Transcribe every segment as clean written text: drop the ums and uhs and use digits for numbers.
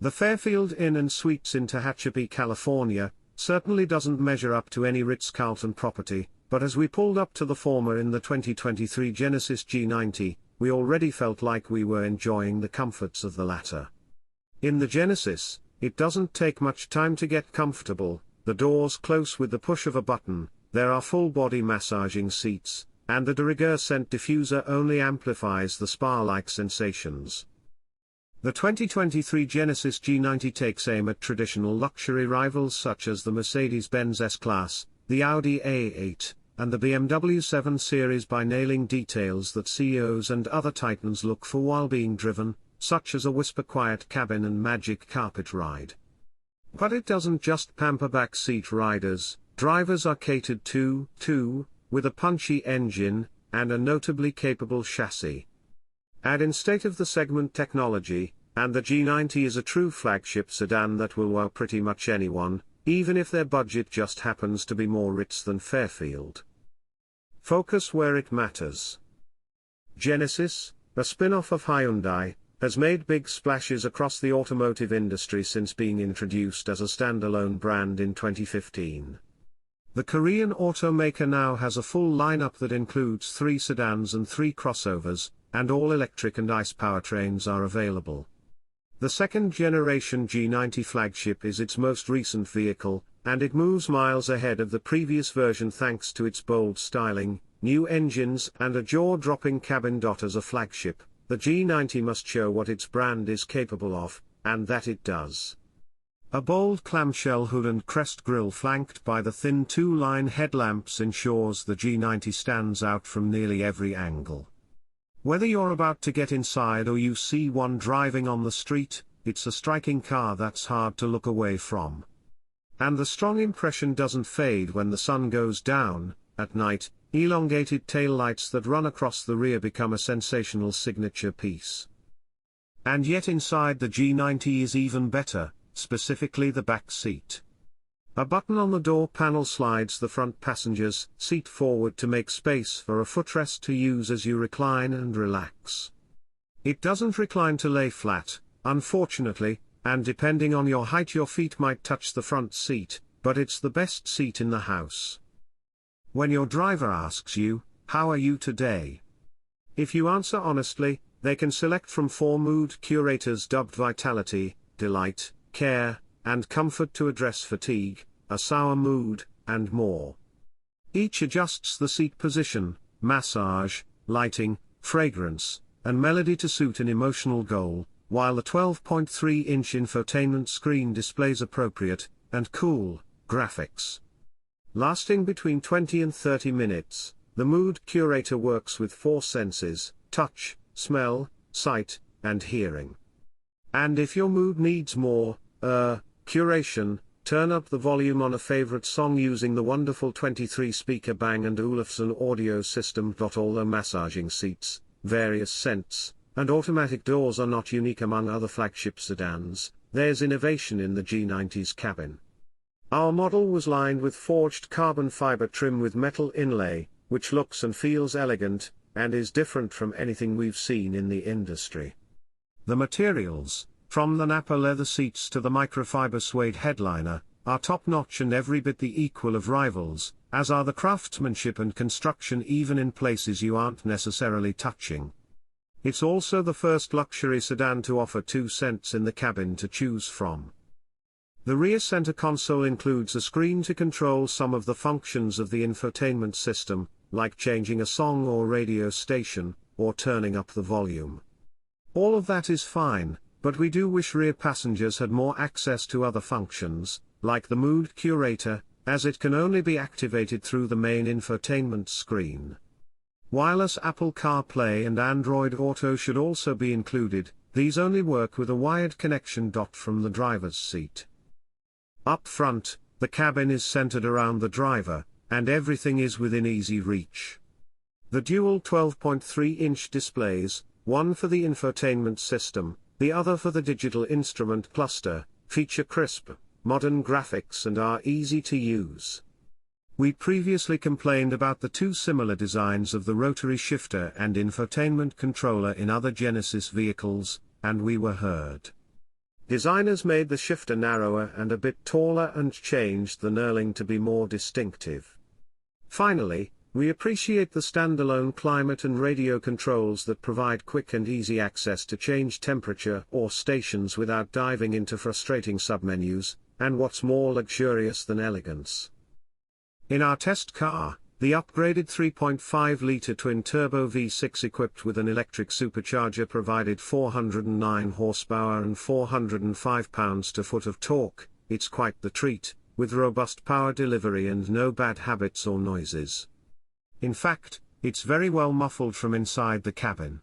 The Fairfield Inn & Suites in Tehachapi, California, certainly doesn't measure up to any Ritz-Carlton property, but as we pulled up to the former in the 2023 Genesis G90, we already felt like we were enjoying the comforts of the latter. In the Genesis, it doesn't take much time to get comfortable, the doors close with the push of a button, there are full-body massaging seats, and the de rigueur scent diffuser only amplifies the spa-like sensations. The 2023 Genesis G90 takes aim at traditional luxury rivals such as the Mercedes-Benz S-Class, the Audi A8, and the BMW 7 Series by nailing details that CEOs and other titans look for while being driven, such as a whisper-quiet cabin and magic carpet ride. But it doesn't just pamper backseat riders, drivers are catered to, too, with a punchy engine, and a notably capable chassis. Add in state-of-the-segment technology, and the G90 is a true flagship sedan that will wow pretty much anyone, even if their budget just happens to be more Ritz than Fairfield. Focus where it matters. Genesis, a spin-off of Hyundai, has made big splashes across the automotive industry since being introduced as a standalone brand in 2015. The Korean automaker now has a full lineup that includes 3 sedans and 3 crossovers, and all electric and ICE powertrains are available. The second-generation G90 Flagship is its most recent vehicle, and it moves miles ahead of the previous version thanks to its bold styling, new engines and a jaw-dropping cabin. As a flagship, the G90 must show what its brand is capable of, and that it does. A bold clamshell hood and crest grille flanked by the thin 2-line headlamps ensures the G90 stands out from nearly every angle. Whether you're about to get inside or you see one driving on the street, it's a striking car that's hard to look away from. And the strong impression doesn't fade when the sun goes down. At night, elongated taillights that run across the rear become a sensational signature piece. And yet inside the G90 is even better, specifically the back seat. A button on the door panel slides the front passenger's seat forward to make space for a footrest to use as you recline and relax. It doesn't recline to lay flat, unfortunately, and depending on your height your feet might touch the front seat, but it's the best seat in the house. When your driver asks you, "How are you today?" if you answer honestly, they can select from 4 mood curators dubbed Vitality, Delight, Care, and Comfort to address fatigue, a sour mood, and more. Each adjusts the seat position, massage, lighting, fragrance, and melody to suit an emotional goal, while the 12.3-inch infotainment screen displays appropriate, and cool, graphics. Lasting between 20 and 30 minutes, the mood curator works with 4 senses: touch, smell, sight, and hearing. And if your mood needs more, curation, turn up the volume on a favorite song using the wonderful 23-speaker Bang & Olufsen audio system. All the massaging seats, various scents, and automatic doors are not unique among other flagship sedans, there's innovation in the G90's cabin. Our model was lined with forged carbon fiber trim with metal inlay, which looks and feels elegant, and is different from anything we've seen in the industry. The materials, from the Napa leather seats to the microfiber suede headliner, are top-notch and every bit the equal of rivals, as are the craftsmanship and construction even in places you aren't necessarily touching. It's also the first luxury sedan to offer 2 scents in the cabin to choose from. The rear center console includes a screen to control some of the functions of the infotainment system, like changing a song or radio station, or turning up the volume. All of that is fine, but we do wish rear passengers had more access to other functions, like the mood curator, as it can only be activated through the main infotainment screen. Wireless Apple CarPlay and Android Auto should also be included, these only work with a wired connection. From the driver's seat. Up front, the cabin is centered around the driver, and everything is within easy reach. The dual 12.3-inch displays, one for the infotainment system, the other for the digital instrument cluster, feature crisp, modern graphics and are easy to use. We previously complained about the 2 similar designs of the rotary shifter and infotainment controller in other Genesis vehicles, and we were heard. Designers made the shifter narrower and a bit taller and changed the knurling to be more distinctive. Finally, we appreciate the standalone climate and radio controls that provide quick and easy access to change temperature or stations without diving into frustrating submenus, and what's more luxurious than elegance. In our test car, the upgraded 3.5-litre twin-turbo V6 equipped with an electric supercharger provided 409 horsepower and 405 pounds-to-foot of torque. It's quite the treat, with robust power delivery and no bad habits or noises. In fact, it's very well muffled from inside the cabin.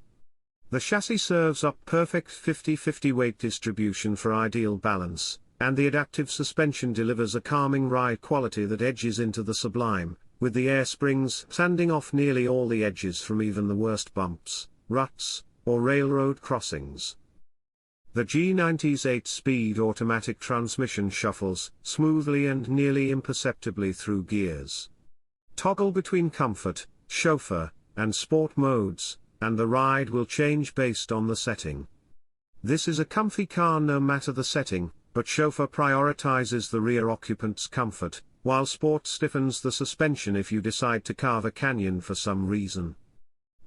The chassis serves up perfect 50-50 weight distribution for ideal balance, and the adaptive suspension delivers a calming ride quality that edges into the sublime, with the air springs sanding off nearly all the edges from even the worst bumps, ruts, or railroad crossings. The G90's 8-speed automatic transmission shuffles smoothly and nearly imperceptibly through gears. Toggle between comfort, chauffeur, and sport modes, and the ride will change based on the setting. This is a comfy car no matter the setting, but chauffeur prioritizes the rear occupant's comfort, while sport stiffens the suspension if you decide to carve a canyon for some reason.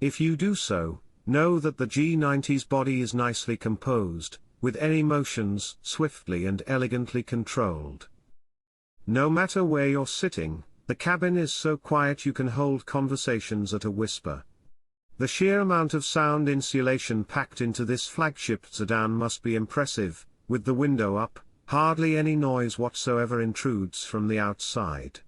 If you do so, know that the G90's body is nicely composed, with any motions swiftly and elegantly controlled. No matter where you're sitting, the cabin is so quiet you can hold conversations at a whisper. The sheer amount of sound insulation packed into this flagship sedan must be impressive. With the window up, hardly any noise whatsoever intrudes from the outside.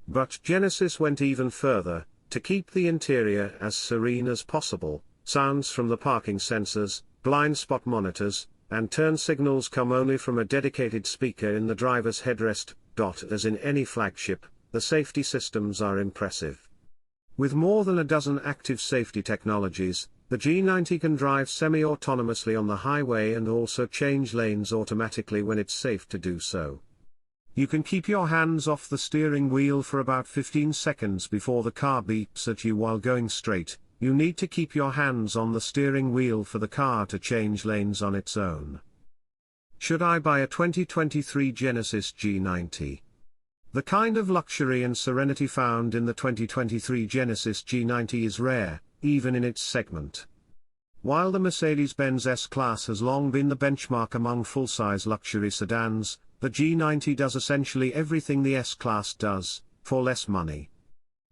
But Genesis went even further. To keep the interior as serene as possible, sounds from the parking sensors, blind spot monitors, and turn signals come only from a dedicated speaker in the driver's headrest. As in any flagship, the safety systems are impressive. With more than a dozen active safety technologies, the G90 can drive semi-autonomously on the highway and also change lanes automatically when it's safe to do so. You can keep your hands off the steering wheel for about 15 seconds before the car beeps at you while going straight. You need to keep your hands on the steering wheel for the car to change lanes on its own. Should I buy a 2023 Genesis G90? The kind of luxury and serenity found in the 2023 Genesis G90 is rare, even in its segment. While the Mercedes-Benz S-Class has long been the benchmark among full-size luxury sedans, the G90 does essentially everything the S-Class does, for less money.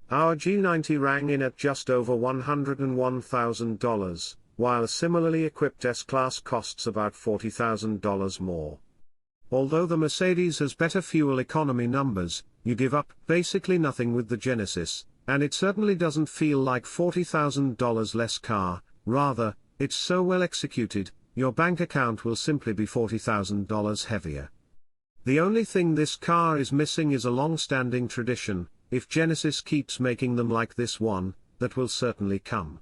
Our G90 rang in at just over $101,000, while a similarly equipped S-Class costs about $40,000 more. Although the Mercedes has better fuel economy numbers, you give up basically nothing with the Genesis, and it certainly doesn't feel like $40,000 less car. Rather, it's so well executed, your bank account will simply be $40,000 heavier. The only thing this car is missing is a long-standing tradition. If Genesis keeps making them like this one, that will certainly come.